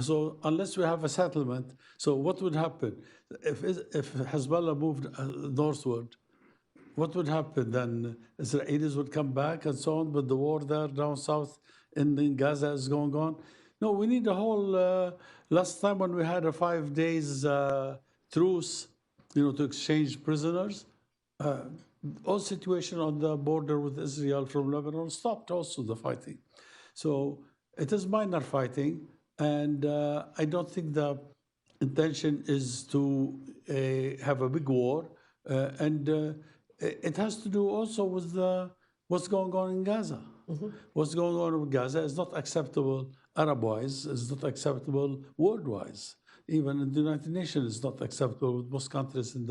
So unless we have a settlement, so what would happen if Hezbollah moved northward? What would happen then? Israelis would come back and so on, but the war there down south in Gaza is going on. No, we need a whole. Last time when we had a 5 days truce, to exchange prisoners, all situation on the border with Israel from Lebanon stopped. Also the fighting, so it is minor fighting, and I don't think the intention is to have a big war, and it has to do also with what's going on in Gaza. What's going on with Gaza is not acceptable Arab-wise, it's not acceptable world-wise. Even in the United Nations, it's not acceptable with most countries in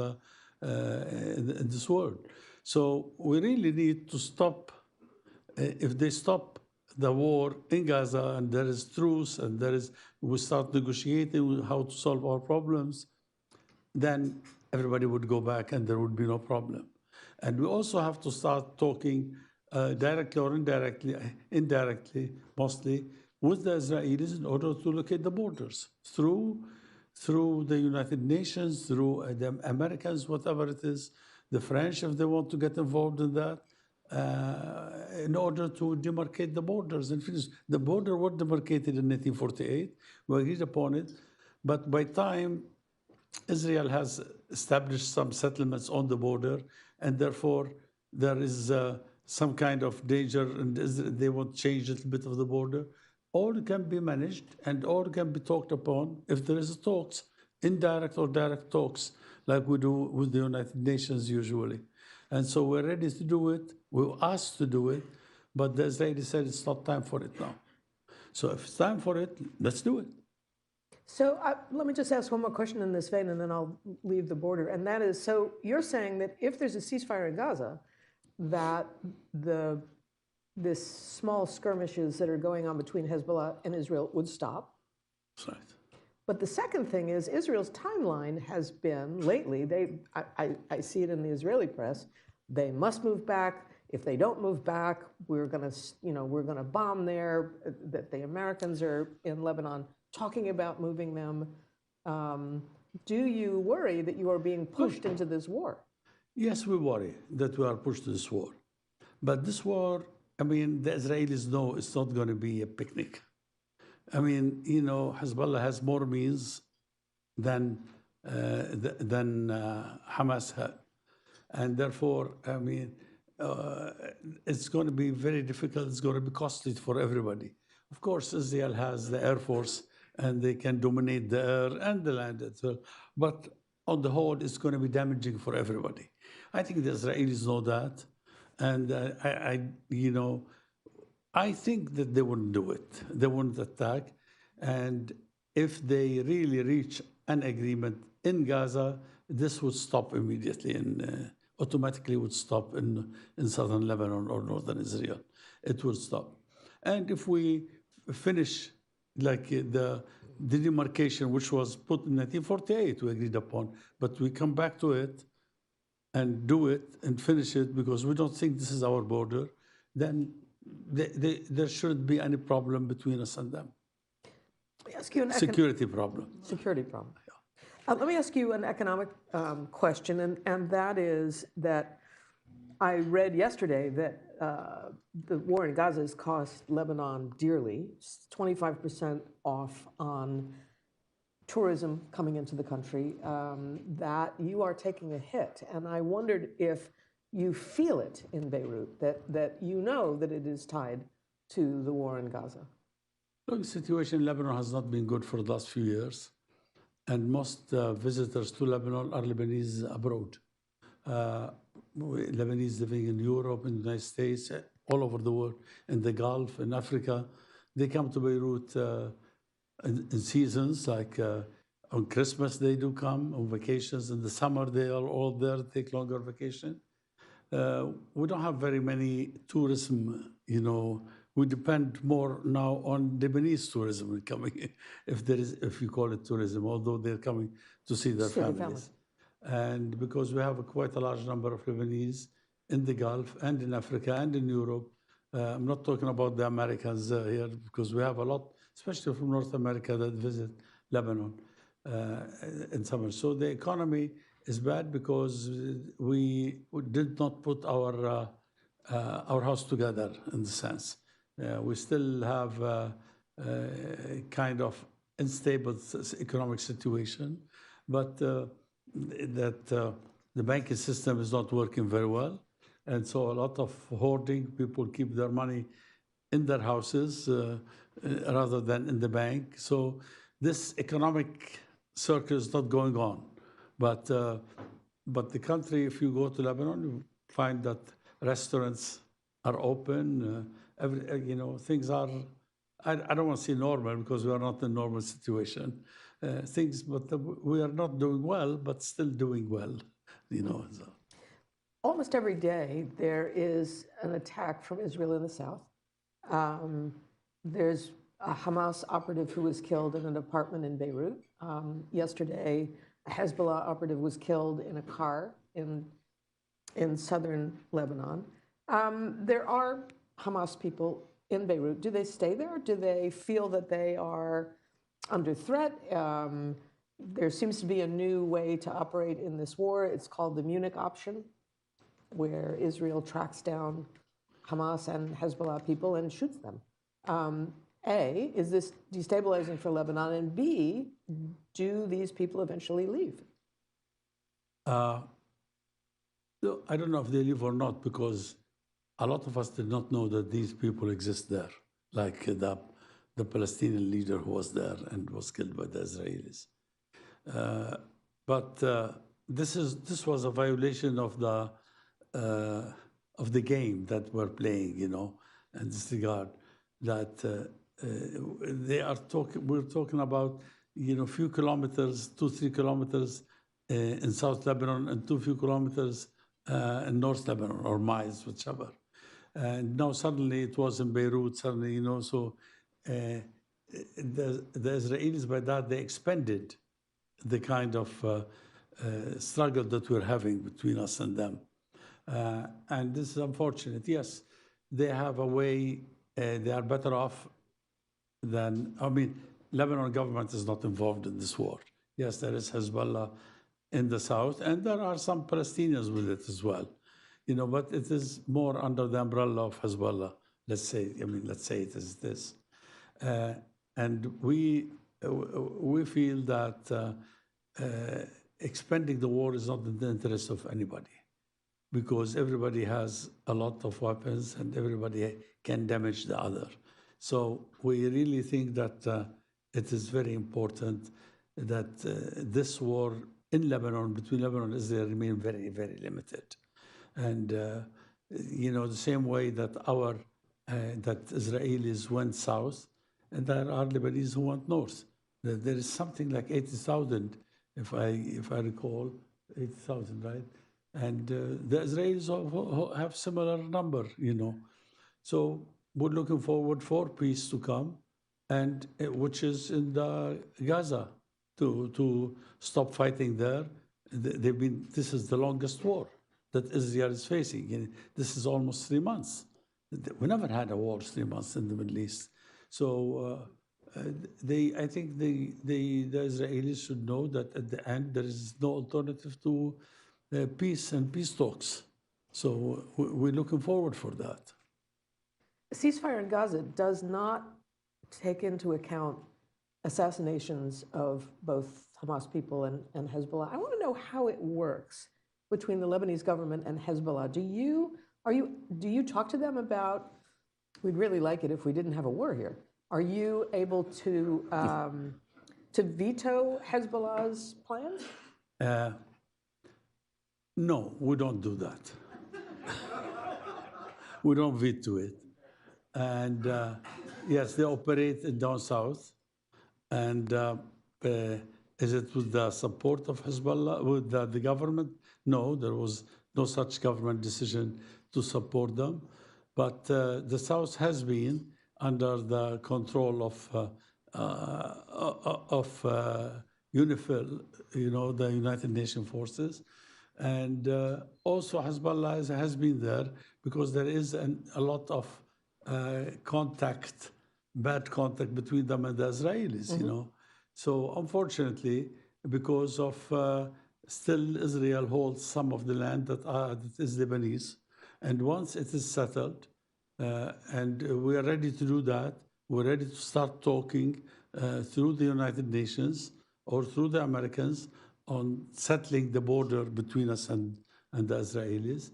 this world. So we really need to stop. If they stop the war in Gaza and there is truce and we start negotiating how to solve our problems, then everybody would go back and there would be no problem. And we also have to start talking directly or indirectly, mostly, with the Israelis in order to locate the borders through the United Nations, through the Americans, whatever it is, the French, if they want to get involved in that, in order to demarcate the borders and finish. The border was demarcated in 1948. We agreed upon it. But by time Israel has established some settlements on the border, and therefore there is some kind of danger, and they want to change a little bit of the border. All can be managed and all can be talked upon if there is talks, indirect or direct talks, like we do with the United Nations usually. And so we're ready to do it. We were asked to do it, but the Israelis said it's not time for it now. So if it's time for it, let's do it. So let me just ask one more question in this vein, and then I'll leave the border. And that is, so you're saying that if there's a ceasefire in Gaza, that this small skirmishes that are going on between Hezbollah and Israel would stop. That's right. But the second thing is Israel's timeline has been lately, I see it in the Israeli press, they must move back. If they don't move back, we're gonna bomb there, that the Americans are in Lebanon talking about moving them. Do you worry that you are being pushed into this war? Yes, we worry that we are pushed to this war. But this war, I mean, the Israelis know it's not going to be a picnic. I mean, Hezbollah has more means than Hamas had. And therefore, I mean, it's going to be very difficult. It's going to be costly for everybody. Of course, Israel has the Air Force, and they can dominate the air and the land as well. But on the whole, it's going to be damaging for everybody. I think the Israelis know that. And I think that they wouldn't do it. They wouldn't attack. And if they really reach an agreement in Gaza, this would stop immediately and automatically would stop in southern Lebanon or northern Israel. It would stop. And if we finish like the demarcation, which was put in 1948, we agreed upon, but we come back to it and do it and finish it because we don't think this is our border, then there shouldn't be any problem between us and them. Let me ask you security problem. Security problem. Yeah. Let me ask you an economic question, and that is that I read yesterday that the war in Gaza has cost Lebanon dearly. It's 25% off on tourism coming into the country, that you are taking a hit. And I wondered if you feel it in Beirut, that you know that it is tied to the war in Gaza. Look, the situation in Lebanon has not been good for the last few years. And most visitors to Lebanon are Lebanese abroad. Lebanese living in Europe, in the United States, all over the world, in the Gulf, in Africa. They come to Beirut in seasons, like on Christmas they do come, on vacations. In the summer they are all there, take longer vacation. We don't have very many tourism, We depend more now on Lebanese tourism coming, if you call it tourism, although they're coming to see their families. And because we have quite a large number of Lebanese in the Gulf and in Africa and in Europe, I'm not talking about the Americans here because we have a lot especially from North America that visit Lebanon in summer. So the economy is bad because we did not put our house together in the sense. We still have kind of unstable economic situation, but the banking system is not working very well. And so a lot of hoarding, people keep their money in their houses rather than in the bank. So this economic circle is not going on. But the country, if you go to Lebanon, you find that restaurants are open. Things are, I don't want to say normal because we are not in a normal situation. But we are not doing well, but still doing well, So. Almost every day there is an attack from Israel in the south. There's a Hamas operative who was killed in an apartment in Beirut. Yesterday, a Hezbollah operative was killed in a car in southern Lebanon. There are Hamas people in Beirut. Do they stay there? Do they feel that they are under threat? There seems to be a new way to operate in this war. It's called the Munich option, where Israel tracks down Hamas and Hezbollah people and shoots them. A, is this destabilizing for Lebanon? And B, do these people eventually leave? I don't know if they leave or not, because a lot of us did not know that these people exist there, like the Palestinian leader who was there and was killed by the Israelis. But this was a violation of the game that we're playing, in this regard. That we're talking about, few kilometers, 2-3 kilometers in South Lebanon and few kilometers in North Lebanon, or miles, whichever. And now suddenly it was in Beirut, suddenly, so the Israelis, by that, they expanded the kind of struggle that we're having between us and them. And this is unfortunate. Yes, they have a way, they are better off than, Lebanon government is not involved in this war. Yes, there is Hezbollah in the south, and there are some Palestinians with it as well. But it is more under the umbrella of Hezbollah, let's say it is this. And we feel that expanding the war is not in the interest of anybody, because everybody has a lot of weapons and everybody can damage the other. So we really think that it is very important that this war in Lebanon, between Lebanon and Israel, remain very, very limited. And, the same way that that Israelis went south, and there are Lebanese who went north. There is something like 80,000, if I recall, 80,000, right? And the Israelis have similar number, So we're looking forward for peace to come, and which is in the Gaza, to stop fighting there. This is the longest war that Israel is facing. This is almost 3 months. We never had a war 3 months in the Middle East. So I think the Israelis should know that at the end there is no alternative to peace and peace talks. So we're looking forward for that. A ceasefire in Gaza does not take into account assassinations of both Hamas people and Hezbollah. I want to know how it works between the Lebanese government and Hezbollah. Do you talk to them about, we'd really like it if we didn't have a war here. Are you able to veto Hezbollah's plans? No, we don't do that. We don't veto it. And yes, they operate down south. And is it with the support of Hezbollah, with the government? No, there was no such government decision to support them. But the south has been under the control of UNIFIL, the United Nations forces. And also Hezbollah has been there because there is a lot of contact bad contact between them and the Israelis, you know. So unfortunately, because of still Israel holds some of the land that is Lebanese, and once it is settled, and we are ready to do that, we're ready to start talking through the United Nations or through the Americans on settling the border between us and the Israelis,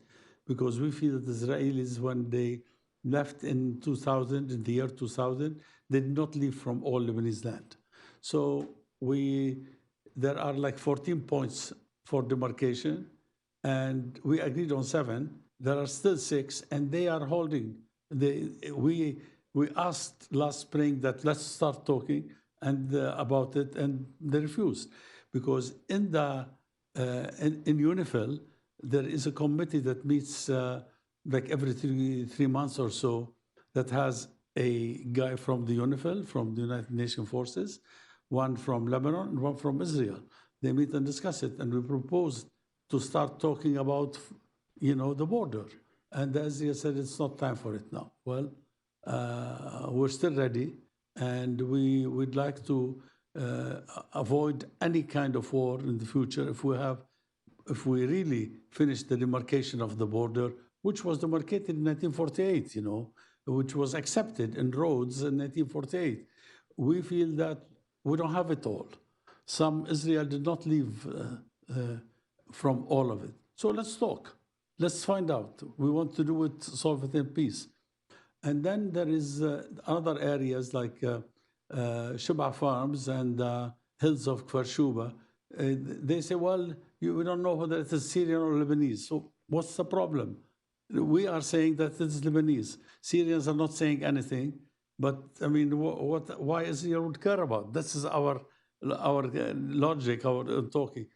because we feel that the Israelis, when they left in 2000, in the year 2000, they did not leave from all Lebanese land. So there are like 14 points for demarcation, and we agreed on 7. There are still 6, and they are holding. We asked last spring that let's start talking and about it, and they refused, because in UNIFIL there is a committee that meets like every three months or so, that has a guy from the UNIFIL, from the United Nations Forces, one from Lebanon, and one from Israel. They meet and discuss it, and we proposed to start talking about, the border. And Israel said it's not time for it now. Well, we're still ready, and we would like to avoid any kind of war in the future if we really finish the demarcation of the border, which was demarcated in 1948, which was accepted in Rhodes in 1948. We feel that we don't have it all. Israel did not leave from all of it. So let's talk. Let's find out. We want to do it, solve it in peace. And then there is other areas like Shubha Farms and hills of Kfar Shuba. They say, well, we don't know whether it is Syrian or Lebanese. So what's the problem? We are saying that it is Lebanese. Syrians are not saying anything. But I mean, why Israel would care about? This is our logic, our talking.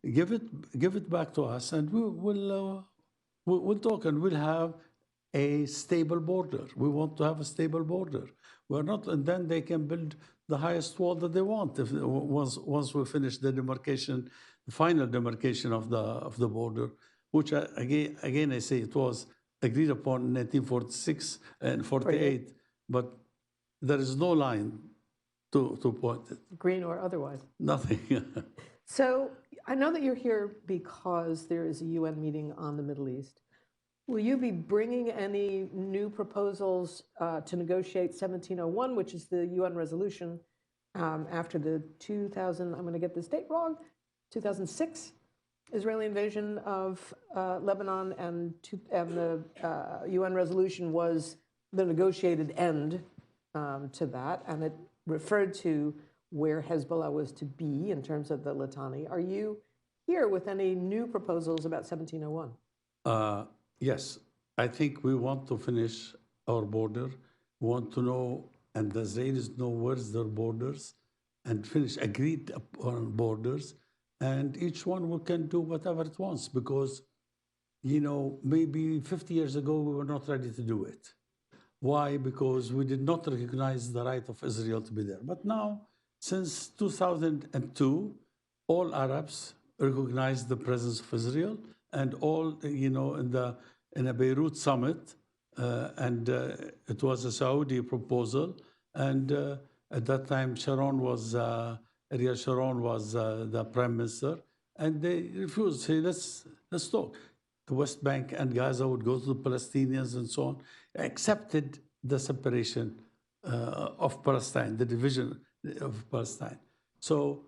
Give it back to us, and we'll talk, and we'll have a stable border. We want to have a stable border. We're not, and then they can build the highest wall that they want once we finish the demarcation, the final demarcation of the border, which again I say it was agreed upon in 1946 and 48, but there is no line to point it. Green or otherwise. Nothing. So I know that you're here because there is a UN meeting on the Middle East. Will you be bringing any new proposals to negotiate 1701, which is the UN resolution after the 2000, I'm going to get this date wrong, 2006 Israeli invasion of Lebanon, and the UN resolution was the negotiated end to that, and it referred to where Hezbollah was to be in terms of the Litani. Are you here with any new proposals about 1701? Yes, I think we want to finish our border. We want to know, and the Israelis know where's their borders, and finish agreed upon borders. And each one can do whatever it wants, because, maybe 50 years ago we were not ready to do it. Why? Because we did not recognize the right of Israel to be there. But now, since 2002, all Arabs recognize the presence of Israel, and all, in a Beirut summit, and it was a Saudi proposal, and at that time Ariel Sharon was the prime minister, and they refused. Say, let's talk. The West Bank and Gaza would go to the Palestinians and so on. Accepted the separation of Palestine, the division of Palestine. So,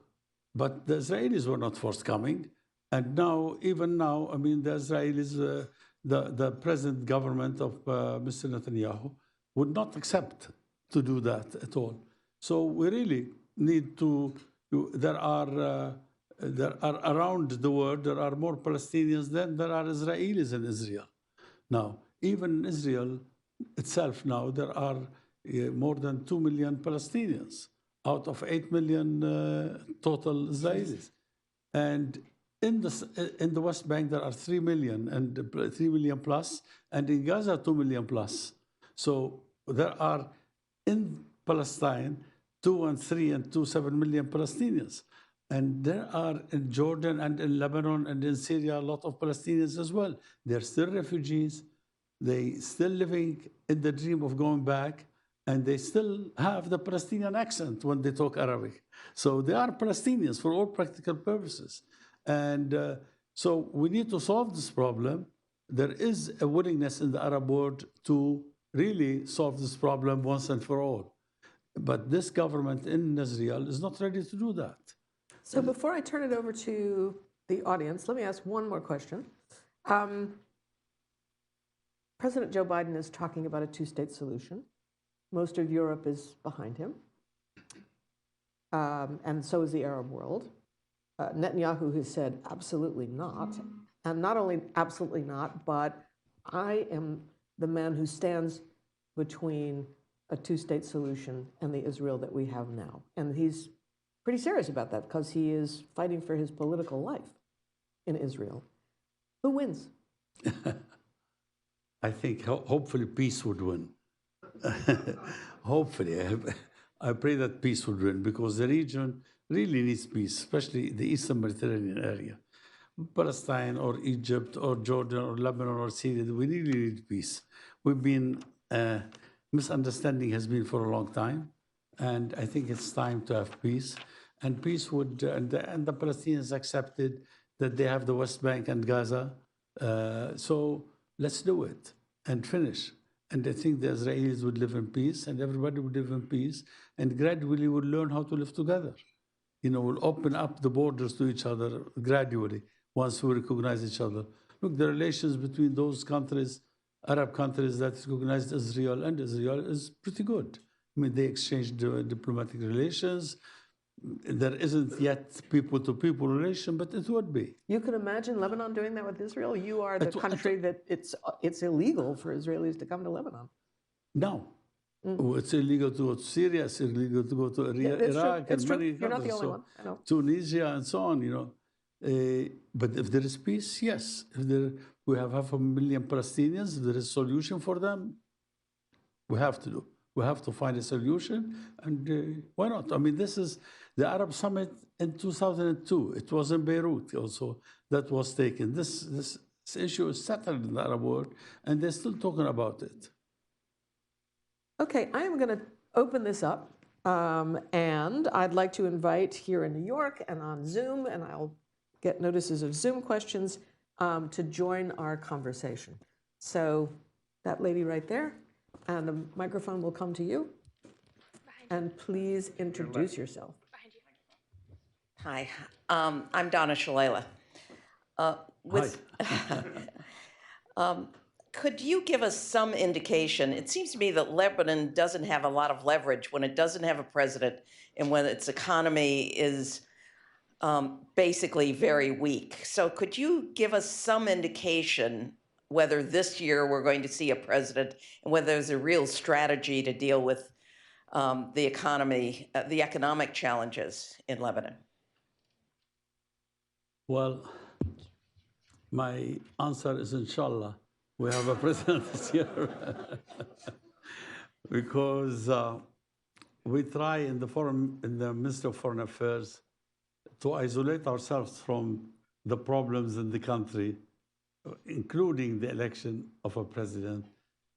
but the Israelis were not forthcoming. And now, even now, I mean, the Israelis, the present government of Mr. Netanyahu would not accept to do that at all. So we really need to. There are around the world, there are more Palestinians than there are Israelis in Israel. Now, even in Israel itself now, there are more than 2 million Palestinians out of 8 million total Israelis. And in the West Bank, there are 3 million and 3 million plus, and in Gaza, 2 million plus. So there are in Palestine 2 and 3 and 2.7 million Palestinians. And there are in Jordan and in Lebanon and in Syria a lot of Palestinians as well. They're still refugees. They still living in the dream of going back. and they still have the Palestinian accent when they talk Arabic. So they are Palestinians for all practical purposes. And so we need to solve this problem. There is a willingness in the Arab world to really solve this problem once and for all. But this government in Israel is not ready to do that. So before I turn it over to the audience, let me ask one more question. President Joe Biden is talking about a two-state solution. Most of Europe is behind him, and so is the Arab world. Netanyahu has said absolutely not, and not only absolutely not, but I am the man who stands between a two-state solution and the Israel that we have now. And he's pretty serious about that because he is fighting for his political life in Israel. Who wins? I think hopefully peace would win. Hopefully. I pray that peace would win because the region really needs peace, especially the Eastern Mediterranean area. Palestine or Egypt or Jordan or Lebanon or Syria, we really need peace. We've been, misunderstanding has been for a long time, and I think it's time to have peace. And peace would, and the Palestinians accepted that they have the West Bank and Gaza. So let's do it and finish. And I think the Israelis would live in peace and everybody would live in peace and gradually would learn how to live together. You know, we'll open up the borders to each other gradually once we recognize each other. Look, the relations between those countries, Arab countries that recognized Israel and Israel is pretty good. I mean, they exchanged diplomatic relations. There isn't yet people-to-people relation, but it would be. You can imagine Lebanon doing that with Israel? You are the country that it's illegal for Israelis to come to Lebanon. No. It's illegal to go to Syria, it's illegal to go to Iraq, and many You're not the countries. only one. I know. Tunisia and so on, you know. But if there is peace, yes. If we have 500,000 Palestinians, if there is a solution for them, we have to do. We have to find a solution, and why not? I mean, this is the Arab Summit in 2002. It was in Beirut also that was taken. This issue is settled in the Arab world, and they're still talking about it. Okay, I am going to open this up, and I'd like to invite here in New York and on Zoom, and I'll get notices of Zoom questions, to join our conversation. So that lady right there, and the microphone will come to you. And please introduce yourself. Hi, I'm Donna Shalala. Could you give us some indication? It seems to me that Lebanon doesn't have a lot of leverage when it doesn't have a president and when its economy is basically very weak. So could you give us some indication whether this year we're going to see a president and whether there's a real strategy to deal with the economy, the economic challenges in Lebanon? Well, my answer is inshallah. We have a president this year because we try in the Ministry of Foreign Affairs to isolate ourselves from the problems in the country, including the election of a president,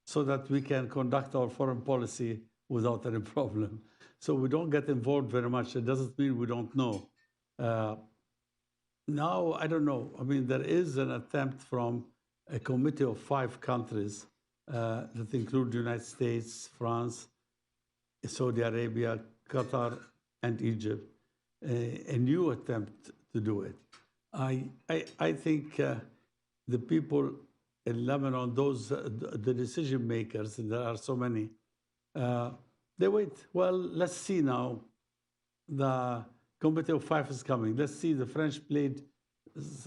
so that we can conduct our foreign policy without any problem. So we don't get involved very much. It doesn't mean we don't know. Now, I don't know. I mean, there is an attempt from a committee of 5 countries that include the United States, France, Saudi Arabia, Qatar, and Egypt, a new attempt to do it. I think the people in Lebanon, the decision makers, and there are so many, they wait. Well, let's see now. The Committee of 5 is coming. Let's see. The French played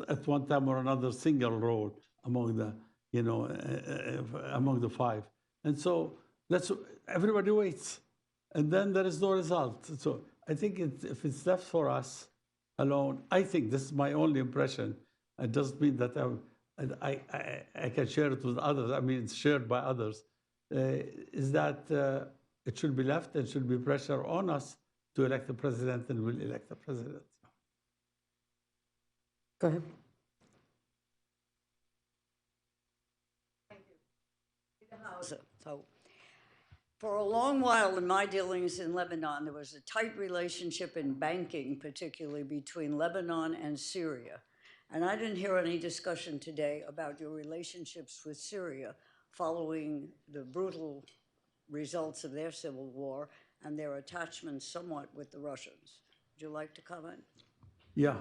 at one time or another single role among the, among the 5, and so everybody waits, and then there is no result. So I think if it's left for us alone, I think this is my only impression. It doesn't mean that I can share it with others. I mean, it's shared by others. Is that it should be left and should be pressure on us to elect a president, and we'll elect a president. Go ahead. So For a long while in my dealings in Lebanon, there was a tight relationship in banking, particularly between Lebanon and Syria. And I didn't hear any discussion today about your relationships with Syria following the brutal results of their civil war and their attachment somewhat with the Russians. Would you like to comment? Yeah.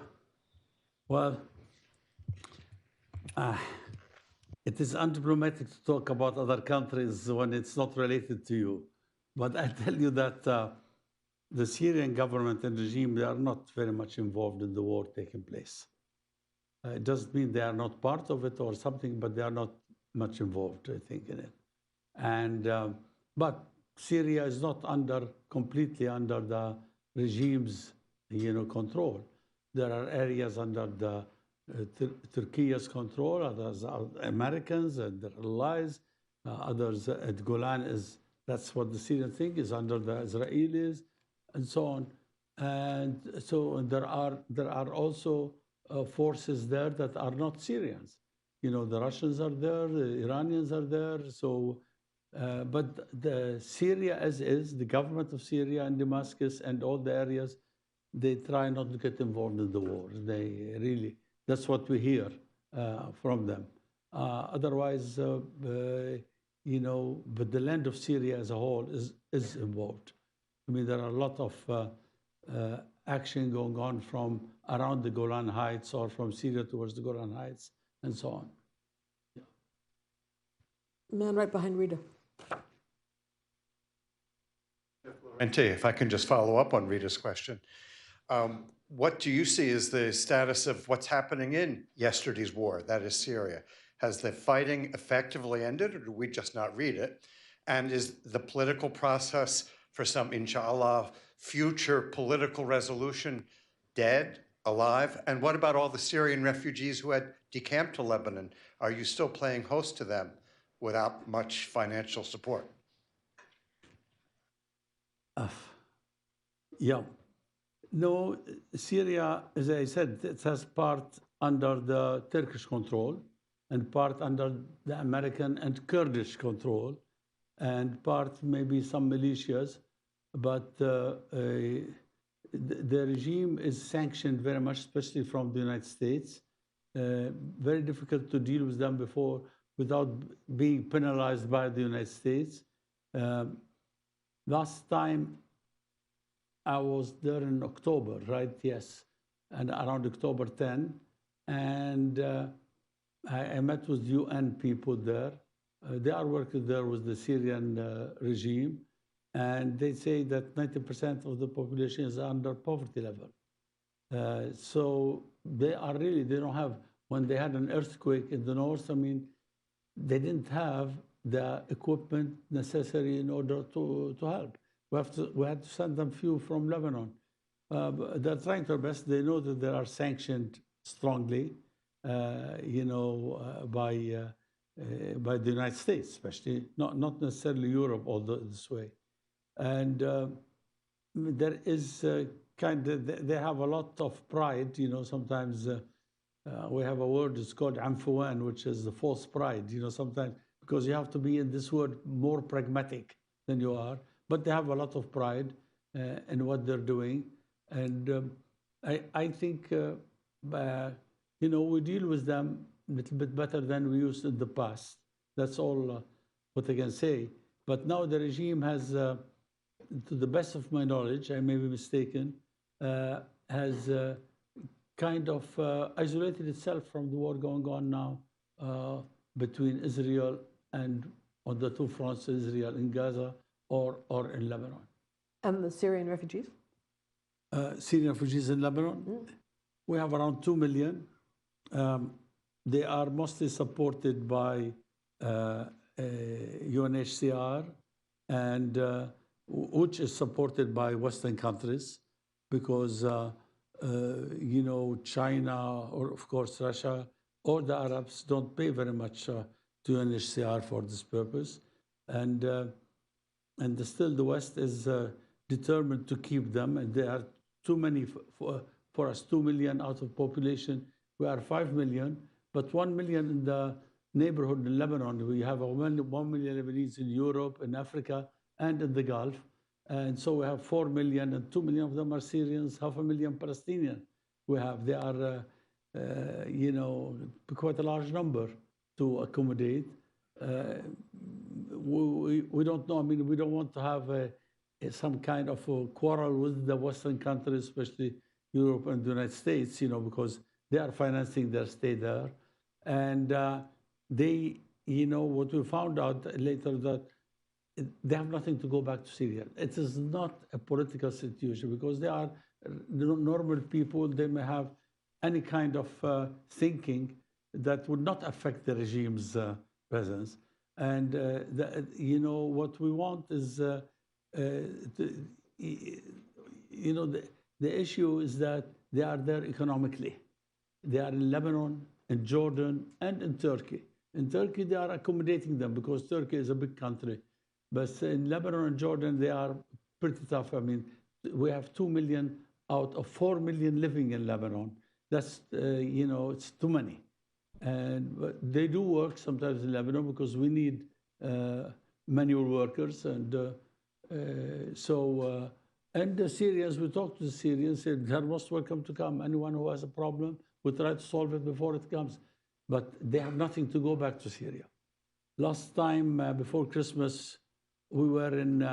Well, it is undiplomatic to talk about other countries when it's not related to you. But I tell you that the Syrian government and regime, they are not very much involved in the war taking place. It doesn't mean they are not part of it or something, but they are not much involved, I think, in it. And but Syria is not completely under the regime's control. There are areas under the Turkey's control, others are Americans and their allies, others at Golan that's what the Syrian thing is under the Israelis, and so on. And so there are also forces there that are not Syrians. The Russians are there, the Iranians are there. So, but the Syria as is, the government of Syria and Damascus and all the areas, they try not to get involved in the war. They really, that's what we hear from them. Otherwise, but the land of Syria as a whole is involved. I mean, there are a lot of action going on from around the Golan Heights or from Syria towards the Golan Heights and so on. Yeah. Man right behind Rita. If I can just follow up on Rita's question. What do you see as the status of what's happening in yesterday's war, that is Syria? Has the fighting effectively ended, or do we just not read it? And is the political process for some, inshallah, future political resolution dead, alive? And what about all the Syrian refugees who had decamped to Lebanon? Are you still playing host to them without much financial support? Yeah. No, Syria, as I said, it has part under the Turkish control and part under the American and Kurdish control, and part maybe some militias, but the regime is sanctioned very much, especially from the United States. Very difficult to deal with them without being penalized by the United States. Last time I was there in October, right? Yes, and around October 10, and I met with UN people there. They are working there with the Syrian regime, and they say that 90% of the population is under poverty level. So they don't have, when they had an earthquake in the north, I mean, they didn't have the equipment necessary in order to help. We had to send them few from Lebanon. They're trying their best. They know that they are sanctioned strongly, by the United States, especially, not necessarily Europe all this way. And there is they have a lot of pride, sometimes we have a word, it's called amfuwan, which is the false pride, sometimes, because you have to be in this word more pragmatic than you are, but they have a lot of pride in what they're doing. And I think, we deal with them a little bit better than we used in the past. That's all what I can say. But now the regime has, to the best of my knowledge, I may be mistaken, has kind of isolated itself from the war going on now between Israel and on the two fronts, Israel in Gaza or in Lebanon. And the Syrian refugees? Syrian refugees in Lebanon, we have around 2 million. They are mostly supported by UNHCR, and which is supported by Western countries, because China or of course Russia or the Arabs don't pay very much to UNHCR for this purpose, and still the West is determined to keep them, and there are too many for us. 2 million out of population, we are 5 million, but 1 million in the neighborhood in Lebanon. We have 1 million Lebanese in Europe, in Africa, and in the Gulf. And so we have 4 million, and 2 million of them are Syrians, 500,000 Palestinians. They are, quite a large number to accommodate. We don't know. I mean, we don't want to have some kind of a quarrel with the Western countries, especially Europe and the United States, because they are financing their stay there. And what we found out later, that they have nothing to go back to Syria. It is not a political situation, because they are normal people. They may have any kind of thinking that would not affect the regime's presence. And what we want is, the issue is that they are there economically. They are in Lebanon, in Jordan, and in Turkey. In Turkey, they are accommodating them because Turkey is a big country. But in Lebanon and Jordan, they are pretty tough. I mean, we have 2 million out of 4 million living in Lebanon. That's, it's too many. But they do work sometimes in Lebanon because we need manual workers. And and the Syrians, we talked to the Syrians, said they're most welcome to come. Anyone who has a problem, we try to solve it before it comes. But they have nothing to go back to Syria. Last time before Christmas, we were in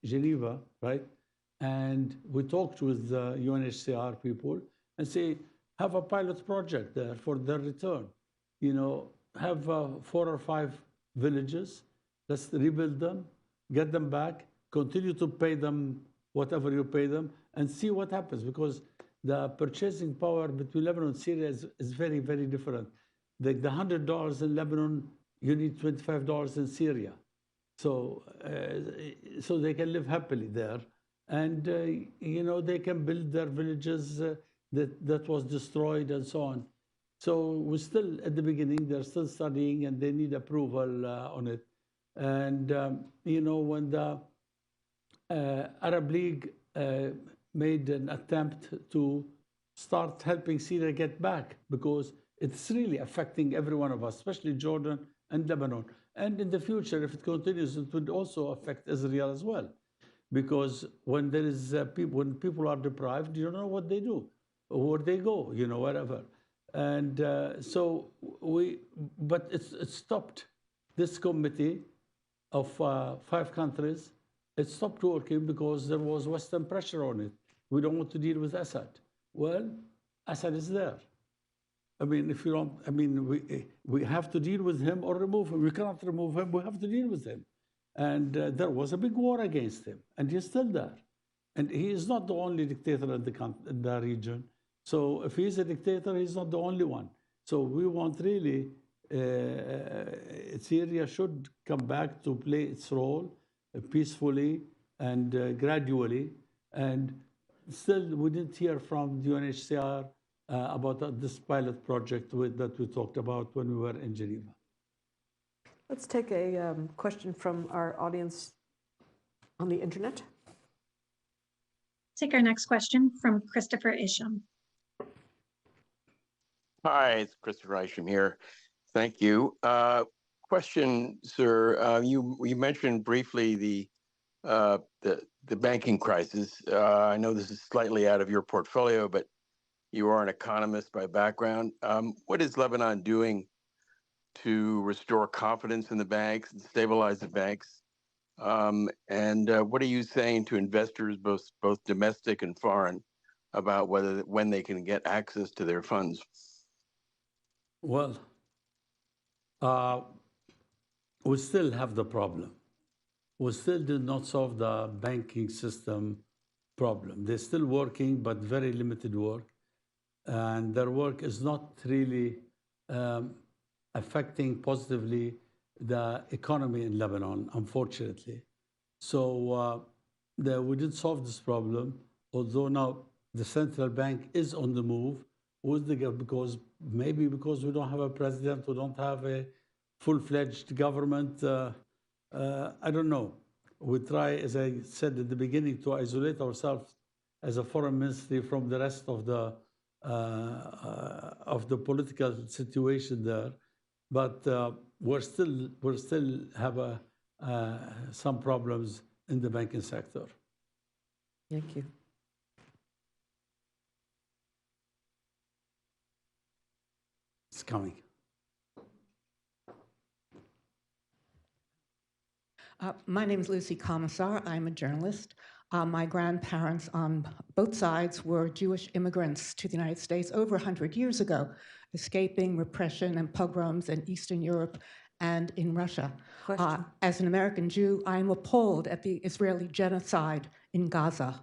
Geneva, right? And we talked with the UNHCR people and say, have a pilot project there for their return. Have 4 or 5 villages. Let's rebuild them, get them back, continue to pay them whatever you pay them, and see what happens. Because the purchasing power between Lebanon and Syria is very, very different. The $100 in Lebanon, you need $25 in Syria. So they can live happily there. And, they can build their villages that was destroyed and so on. So we're still at the beginning. They're still studying, and they need approval on it. And, when the Arab League made an attempt to start helping Syria get back, because it's really affecting every one of us, especially Jordan and Lebanon. And in the future, if it continues, it would also affect Israel as well. Because when there is when people are deprived, you don't know what they do, or where they go, wherever. And but it stopped. This committee of 5 countries, it stopped working because there was Western pressure on it. We don't want to deal with Assad. Well, Assad is there. I mean, if you don't, I mean, we have to deal with him or remove him. We cannot remove him. We have to deal with him. And there was a big war against him, and he's still there. And he is not the only dictator in the region. So if he's a dictator, he's not the only one. So we want really, Syria should come back to play its role peacefully and gradually. And still, we didn't hear from the UNHCR about this pilot project that we talked about when we were in Geneva. Let's take a question from our audience on the internet. Take our next question from Christopher Isham. Hi, it's Christopher Isham here. Thank you. Question, sir. You mentioned briefly the banking crisis. I know this is slightly out of your portfolio, but you are an economist by background. What is Lebanon doing to restore confidence in the banks and stabilize the banks? And what are you saying to investors, both domestic and foreign, about when they can get access to their funds? Well, we still have the problem. We still did not solve the banking system problem. They're still working, but very limited work. And their work is not really affecting positively the economy in Lebanon, unfortunately. So we did solve this problem, although now the central bank is on the move because we don't have a president, we don't have a full-fledged government. I don't know. We try, as I said at the beginning, to isolate ourselves as a foreign ministry from the rest of the political situation there. But we're still have some problems in the banking sector. Thank you. It's coming. My name is Lucy Commissar. I'm a journalist. My grandparents on both sides were Jewish immigrants to the United States over 100 years ago, escaping repression and pogroms in Eastern Europe and in Russia. Question. As an American Jew, I am appalled at the Israeli genocide in Gaza.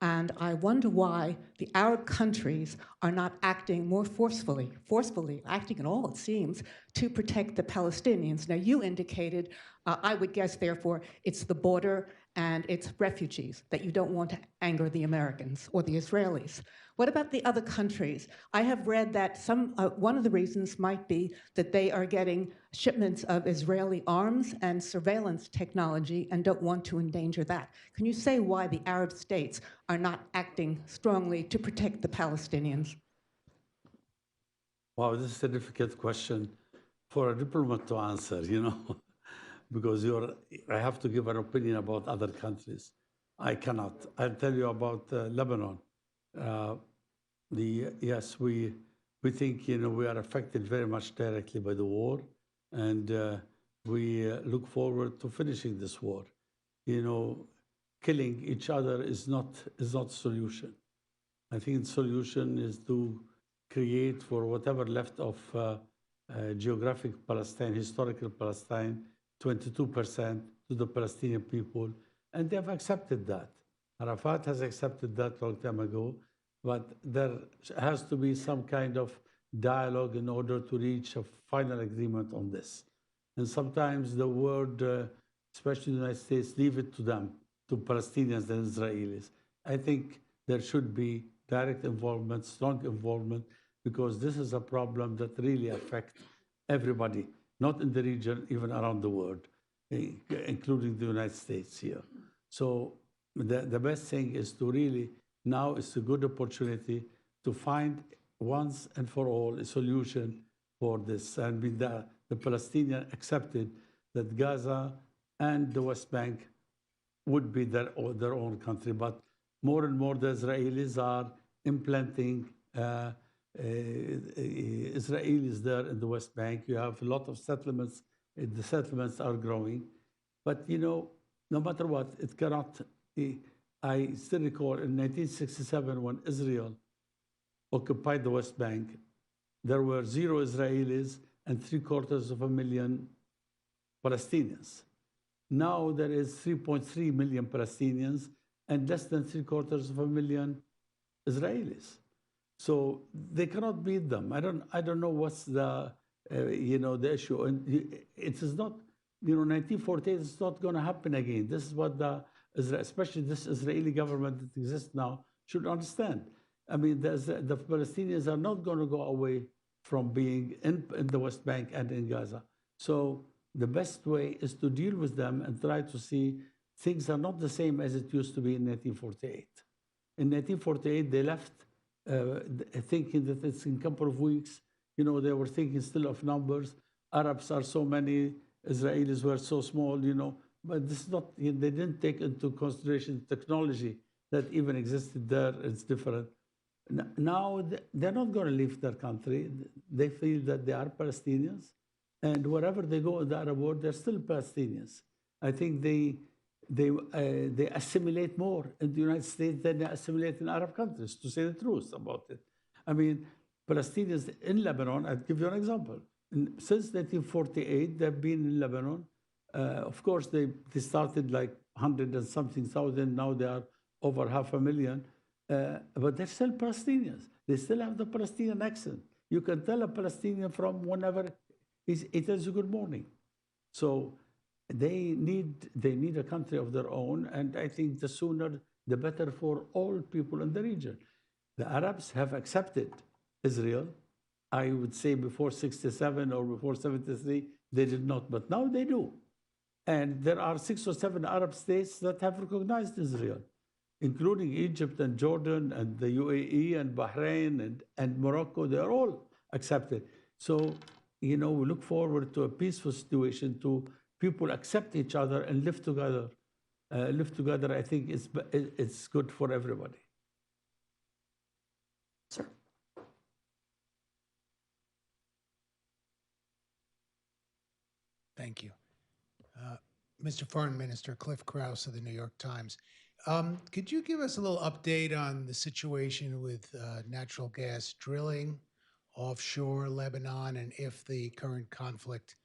And I wonder why the Arab countries are not acting more forcefully, acting at all, it seems, to protect the Palestinians. Now, you indicated, I would guess, therefore, it's the border and it's refugees that you don't want to anger the Americans or the Israelis. What about the other countries? I have read that one of the reasons might be that they are getting shipments of Israeli arms and surveillance technology and don't want to endanger that. Can you say why the Arab states are not acting strongly to protect the Palestinians? Wow, this is a difficult question for a diplomat to answer, you know, because I have to give an opinion about other countries. I cannot. I'll tell you about Lebanon. Yes, we think, you know, we are affected very much directly by the war, and we look forward to finishing this war. You know, killing each other is not a solution. I think the solution is to create, for whatever left of geographic Palestine, historical Palestine, 22% to the Palestinian people, and they have accepted that. Arafat has accepted that a long time ago, but there has to be some kind of dialogue in order to reach a final agreement on this. And sometimes the world, especially the United States, leave it to them, to Palestinians and Israelis. I think there should be direct involvement, strong involvement, because this is a problem that really affects everybody, not in the region, even around the world, including the United States here. So the best thing is to really, now is a good opportunity to find once and for all a solution for this. And with the Palestinians accepted that Gaza and the West Bank would be their own country. But more and more the Israelis are implanting Israelis there in the West Bank. You have a lot of settlements. The settlements are growing. But, you know, no matter what, it cannot. I still recall in 1967 when Israel occupied the West Bank, there were 0 Israelis and 750,000 Palestinians. Now there is 3.3 million Palestinians and less than 750,000 Israelis. So they cannot beat them. I don't know what's the the issue. And it is not, 1948 is not going to happen again. This is what especially this Israeli government that exists now should understand. I mean, the Palestinians are not going to go away from being in the West Bank and in Gaza. So the best way is to deal with them and try to see things are not the same as it used to be in 1948. In 1948, they left thinking that it's in a couple of weeks. They were thinking still of numbers. Arabs are so many, Israelis were so small, but this is not, they didn't take into consideration technology that even existed there. It's different. Now, they're not going to leave their country. They feel that they are Palestinians, and wherever they go in the Arab world, they're still Palestinians. I think they assimilate more in the United States than they assimilate in Arab countries, to say the truth about it. I mean, Palestinians in Lebanon, I'll give you an example. Since 1948, they've been in Lebanon. Of course, they started like 100 and something thousand. Now they are over 500,000. But they're still Palestinians. They still have the Palestinian accent. You can tell a Palestinian from whenever he tells you good morning. So they need a country of their own, and I think the sooner the better for all people in the region. The Arabs have accepted Israel. I would say before 67 or before 73, they did not, but now they do. And there are 6 or 7 Arab states that have recognized Israel, including Egypt and Jordan and the UAE and Bahrain and Morocco. They are all accepted. So we look forward to a peaceful situation, to people accept each other and live together. I think it's good for everybody. Sir. Thank you. Mr. Foreign Minister, Cliff Krause of the New York Times. Could you give us a little update on the situation with natural gas drilling offshore Lebanon, and if the current conflict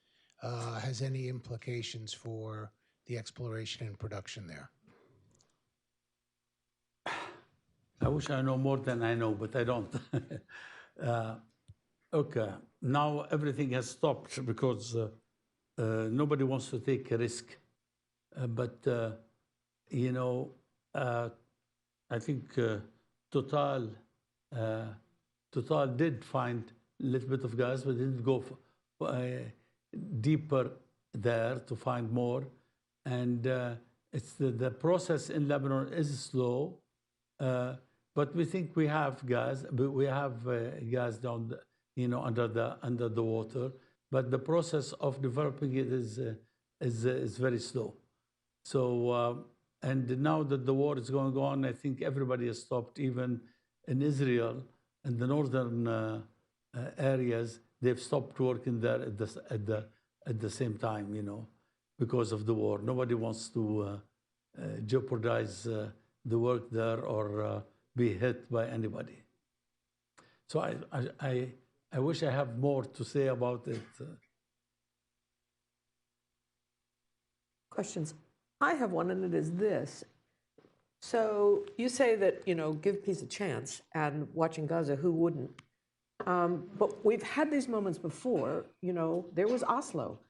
has any implications for the exploration and production there? I wish I know more than I know, but I don't. Okay, now everything has stopped because nobody wants to take a risk. I think Total did find a little bit of gas, but didn't go deeper there to find more. And it's the process in Lebanon is slow, but we think we have gas. We have gas down, under the water. But the process of developing it is very slow. So, and now that the war is going on, I think everybody has stopped. Even in Israel, in the northern areas, they've stopped working there at the same time, because of the war. Nobody wants to jeopardize the work there or be hit by anybody. So I wish I have more to say about it. Questions? I have one, and it is this. So you say that, give peace a chance, and watching Gaza, who wouldn't? But we've had these moments before. There was Oslo,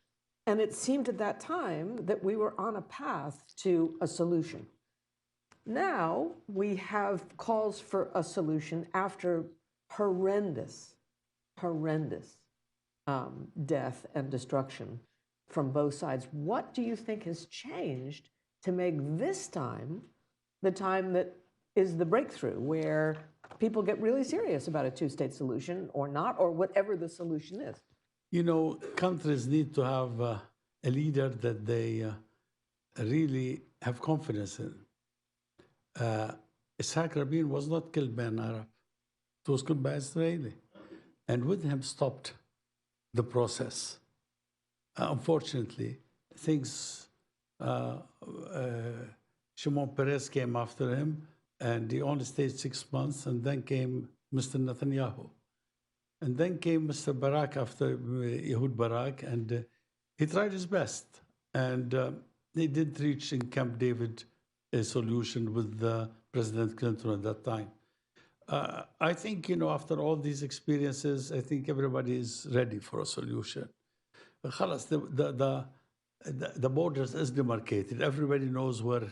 and it seemed at that time that we were on a path to a solution. Now we have calls for a solution after horrendous death and destruction from both sides. What do you think has changed to make this time the time that is the breakthrough, where people get really serious about a two-state solution or not, or whatever the solution is? Countries need to have a leader that they really have confidence in. Ishaq Rabin was not killed by an Arab. It was killed by Israeli. And with him stopped the process. Unfortunately, things, Shimon Peres came after him, and he only stayed 6 months, and then came Mr. Netanyahu. And then came Mr. Barak after Ehud Barak, and he tried his best. And they did reach in Camp David a solution with President Clinton at that time. I think, after all these experiences, I think everybody is ready for a solution. The borders is demarcated. Everybody knows where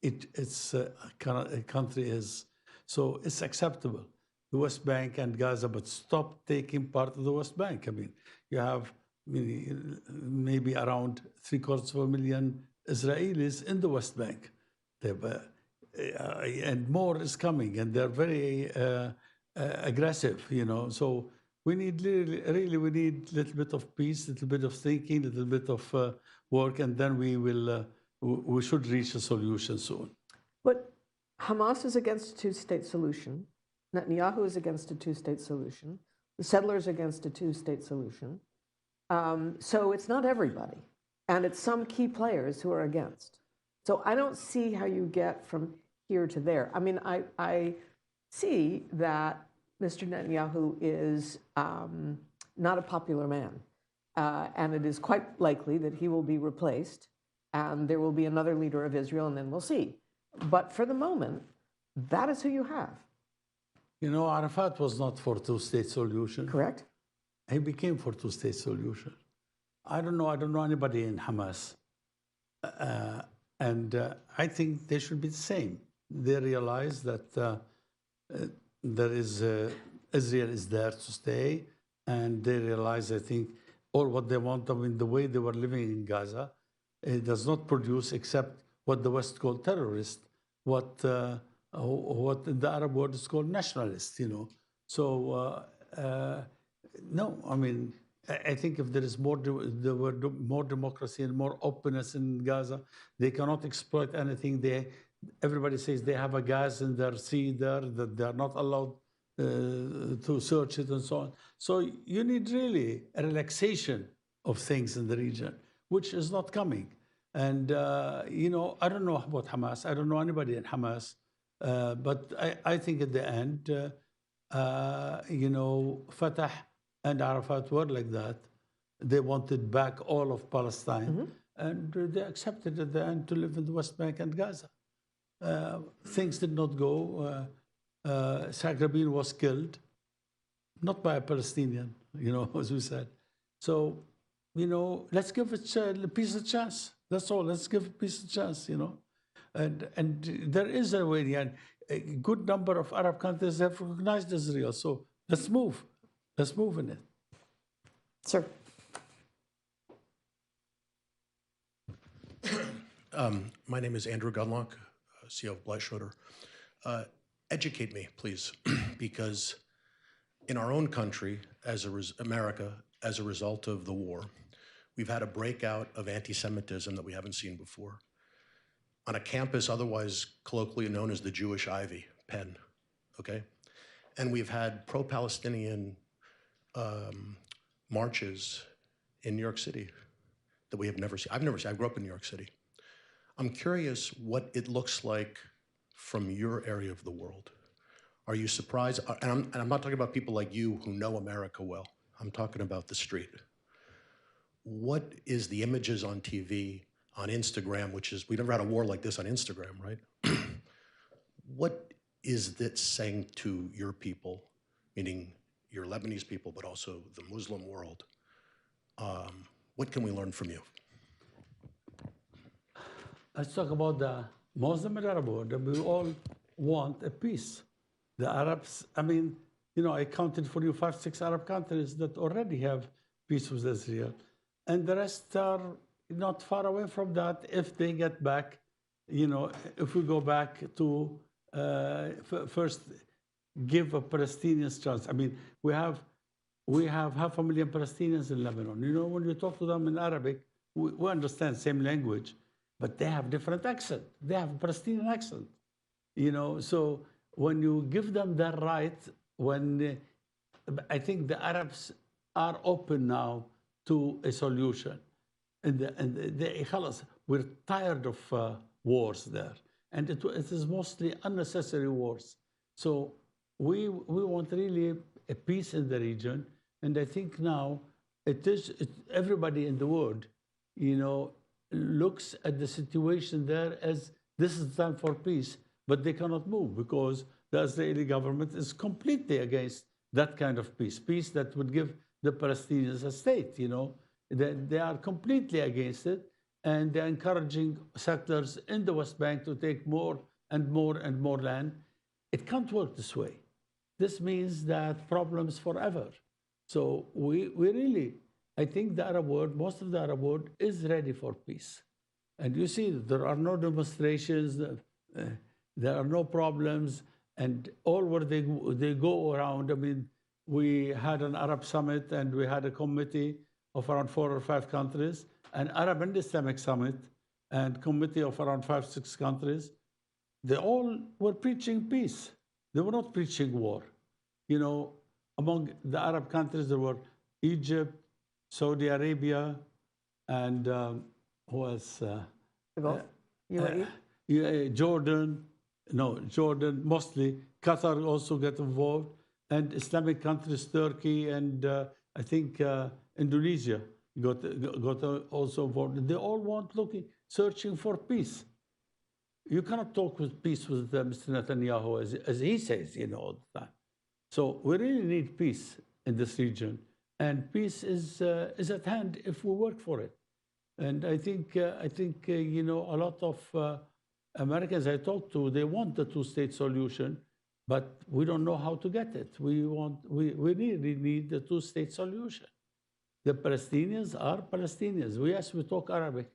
its country is. So it's acceptable. The West Bank and Gaza, but stop taking part of the West Bank. I mean, you have maybe around 750,000 Israelis in the West Bank. And more is coming, and they're very aggressive, So we need we need a little bit of peace, a little bit of thinking, a little bit of work, and then we should reach a solution soon. But Hamas is against a two-state solution. Netanyahu is against a two-state solution. The settlers against a two-state solution. So it's not everybody, and it's some key players who are against. So I don't see how you get from here to there. I mean, I see that Mr. Netanyahu is not a popular man, and it is quite likely that he will be replaced, and there will be another leader of Israel, and then we'll see. But for the moment, that is who you have. Arafat was not for two-state solution. Correct. He became for two-state solution. I don't know anybody in Hamas. And I think they should be the same. They realize that Israel is there to stay, and they realize, I think, all what they want. I mean, the way they were living in Gaza, it does not produce except what the West called terrorists, what in the Arab world is called nationalists. So No, I mean, I think if there is more democracy and more openness in Gaza, they cannot exploit anything. Everybody says they have a gas in their sea there, that they are not allowed to search it and so on. So you need really a relaxation of things in the region, which is not coming. And, I don't know about Hamas. I don't know anybody in Hamas. But I think at the end, Fatah and Arafat were like that. They wanted back all of Palestine, and they accepted at the end to live in the West Bank and Gaza. Things did not go. Isaac Rabin was killed, not by a Palestinian, as we said. So, let's give peace a chance. That's all. Let's give peace a chance, And there is a way, and a good number of Arab countries have recognized Israel. So let's move. Let's move in it. Sir. My name is Andrew Gunlock, CEO of Bleischroeder. Educate me, please, because in our own country, America, as a result of the war, we've had a breakout of anti-Semitism that we haven't seen before. On a campus otherwise colloquially known as the Jewish Ivy, Penn, okay? And we've had pro-Palestinian marches in New York City that we have never seen. I've never seen. I grew up in New York City. I'm curious what it looks like from your area of the world. Are you surprised? And I'm not talking about people like you who know America well. I'm talking about the street. What is the images on TV, on Instagram, we never had a war like this on Instagram, right? What is that saying to your people, meaning your Lebanese people, but also the Muslim world? What can we learn from you? Let's talk about the Muslim and Arab world. We all want a peace. The Arabs, I counted for you 5, 6 Arab countries that already have peace with Israel. And the rest are not far away from that if they get back, if we go back to first give a Palestinians chance. We have 500,000 Palestinians in Lebanon. When you talk to them in Arabic, we understand same language, but they have different accent. They have a Palestinian accent. So when you give them that right, I think the Arabs are open now to a solution. We're tired of wars there. And it is mostly unnecessary wars. So we want really a peace in the region. And I think now everybody in the world, looks at the situation there as this is time for peace, but they cannot move because the Israeli government is completely against that kind of peace. Peace that would give the Palestinians a state, They are completely against it, and they're encouraging settlers in the West Bank to take more and more and more land. It can't work this way. This means that problems forever. So we really, I think the Arab world, most of the Arab world is ready for peace. And you see, there are no demonstrations, there are no problems, and all where they go around. We had an Arab summit and we had a committee of around 4 or 5 countries, an Arab and Islamic summit and committee of around 5, 6 countries. They all were preaching peace. They were not preaching war. Among the Arab countries, there were Egypt, Saudi Arabia, and who else? UAE? Jordan, mostly. Qatar also got involved, and Islamic countries, Turkey, and I think Indonesia got also involved. They all searching for peace. You cannot talk with peace with Mr. Netanyahu, as he says, all the time. So we really need peace in this region, and peace is at hand if we work for it. And I think a lot of Americans I talk to, they want the 2-state solution, but we don't know how to get it. We really need the 2-state solution. The Palestinians are Palestinians. We talk Arabic.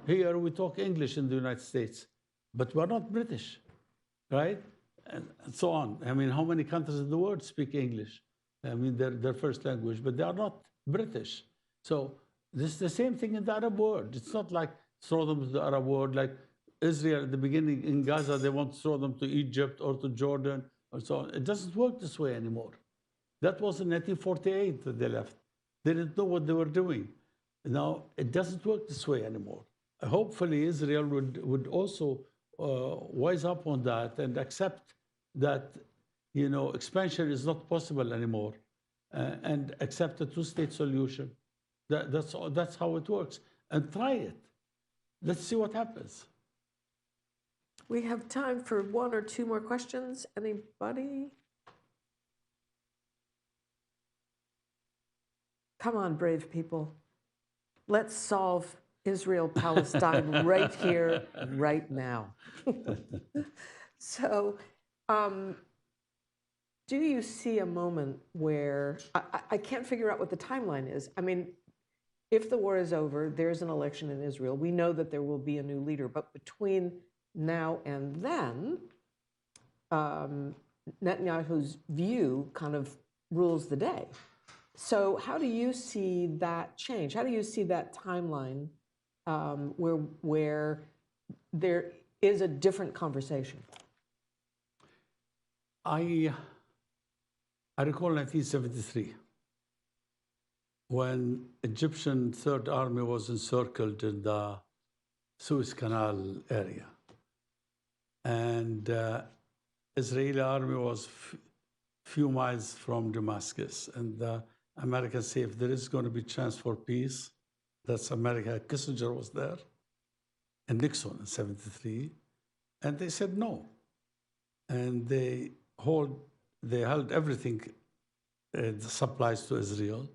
Here we talk English in the United States, but we're not British, right? And so on. How many countries in the world speak English? I mean, their first language, but they are not British. So this is the same thing in the Arab world. It's not like throw them to the Arab world, like Israel at the beginning in Gaza, they want to throw them to Egypt or to Jordan or so on. It doesn't work this way anymore. That was in 1948 that they left. They didn't know what they were doing. Now, it doesn't work this way anymore. Hopefully, Israel would also wise up on that and accept that, you know, expansion is not possible anymore, and accept a two-state solution. That's how it works. And try it. Let's see what happens. We have time for one or two more questions. Anybody? Come on, brave people. Let's solve Israel Palestine right here, right now. So, do you see a moment where I can't figure out what the timeline is? I mean, if the war is over, there's an election in Israel. We know that there will be a new leader, but between now and then, Netanyahu's view kind of rules the day. So how do you see that change? How do you see that timeline where there is a different conversation? I recall 1973, when Egyptian Third Army was encircled in the Suez Canal area. And Israeli army was few miles from Damascus. And the Americans say, if there is going to be chance for peace, that's America. Kissinger was there, and Nixon in 73. And they said no. And they held everything, the supplies to Israel.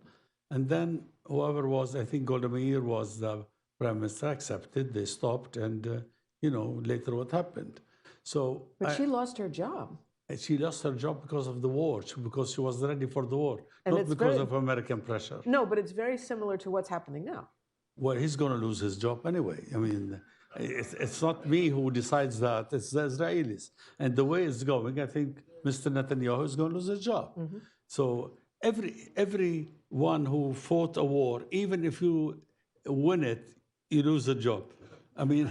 And then whoever was, I think Golda Meir was the prime minister, accepted. They stopped, and you know, later what happened. So, but she lost her job. She lost her job because of the war, because she was ready for the war, and not because of American pressure. No, but it's very similar to what's happening now. Well, he's going to lose his job anyway. I mean, it's not me who decides that, it's the Israelis. And the way it's going, I think Mr. Netanyahu is going to lose his job. Mm-hmm. So everyone who fought a war, even if you win it, you lose a job. I mean,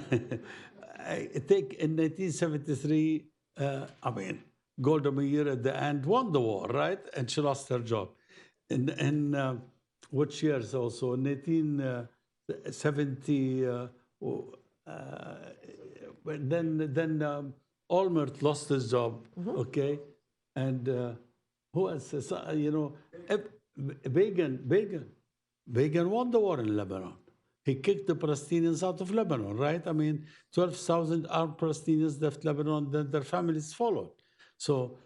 I think in 1973, I mean, Golda Meir at the end won the war, right? And she lost her job. In which years also? In 1970, then Olmert lost his job, mm-hmm. Okay? And who else? You know, Begin won the war in Lebanon. He kicked the Palestinians out of Lebanon, right? I mean, 12,000 armed Palestinians left Lebanon, then their families followed. So,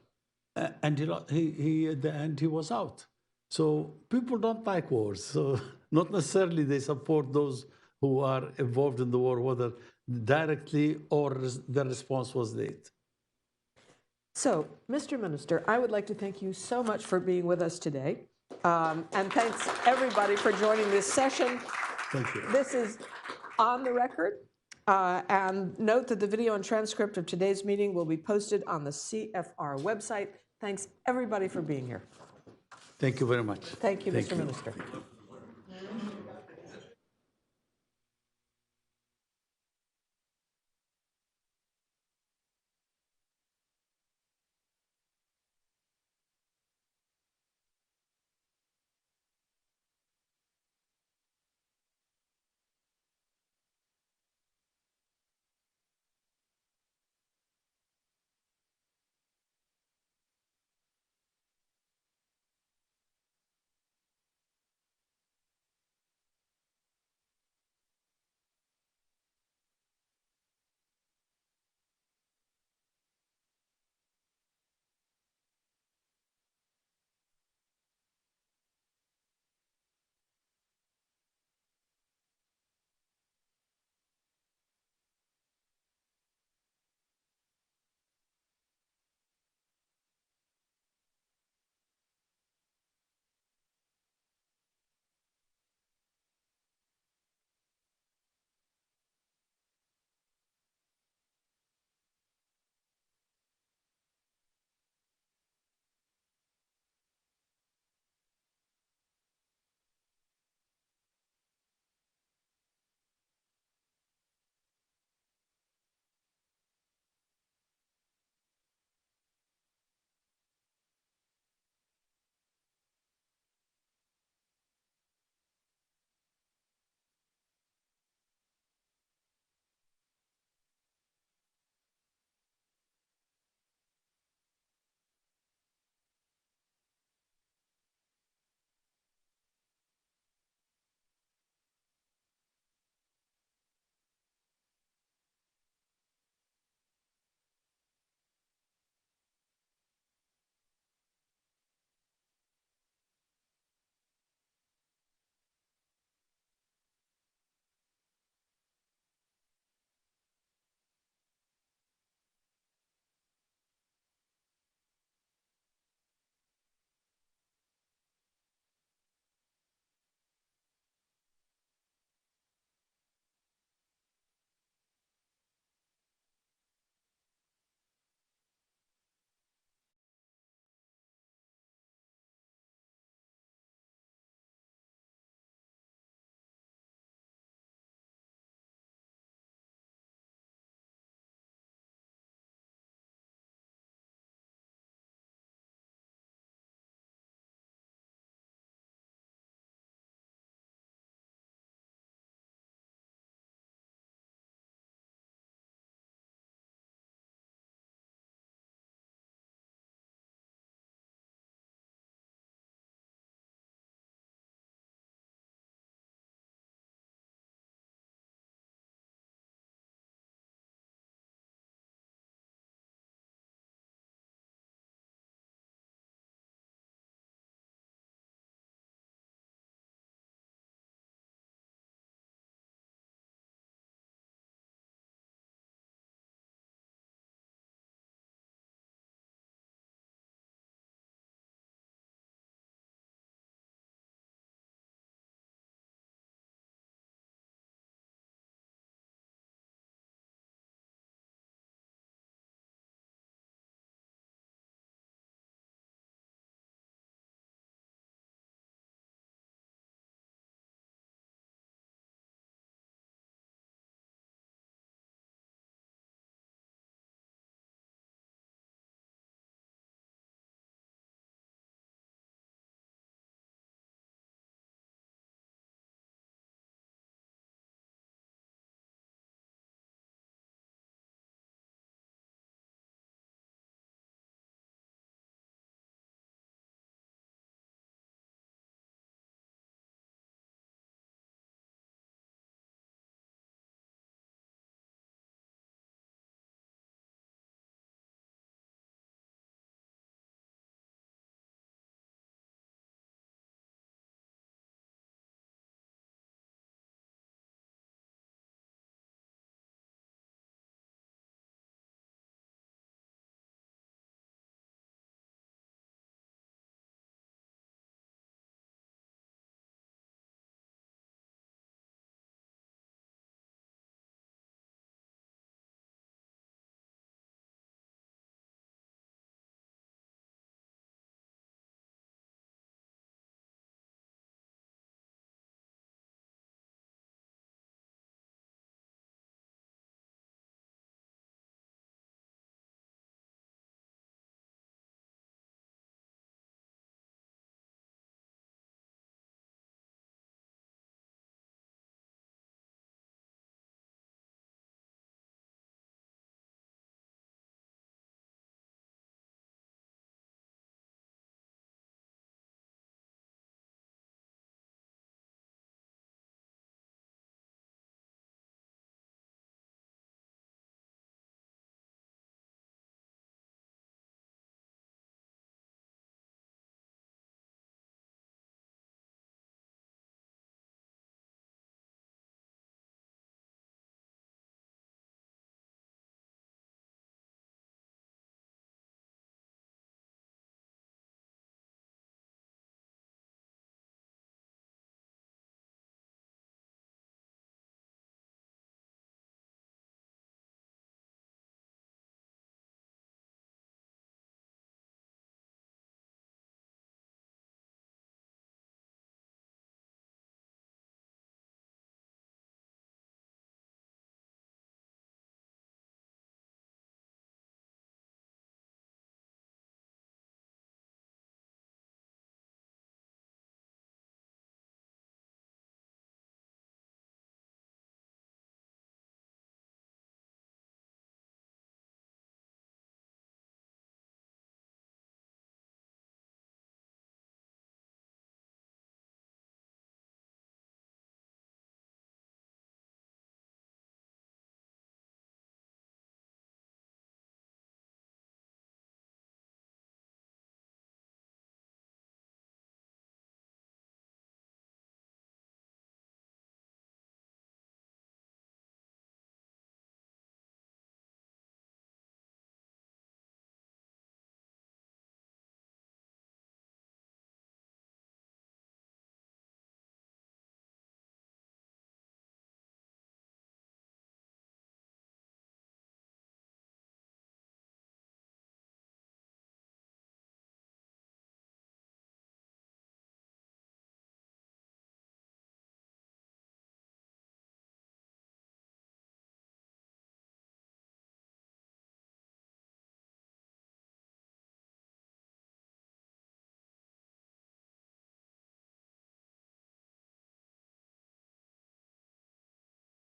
and he at the end, he was out. So people don't like wars. So not necessarily they support those who are involved in the war, whether directly or the response was late. So, Mr. Minister, I would like to thank you so much for being with us today. And thanks everybody for joining this session. Thank you. This is on the record. And note that the video and transcript of today's meeting will be posted on the CFR website. Thanks everybody for being here. Thank you very much. Thank you, Mr. Minister.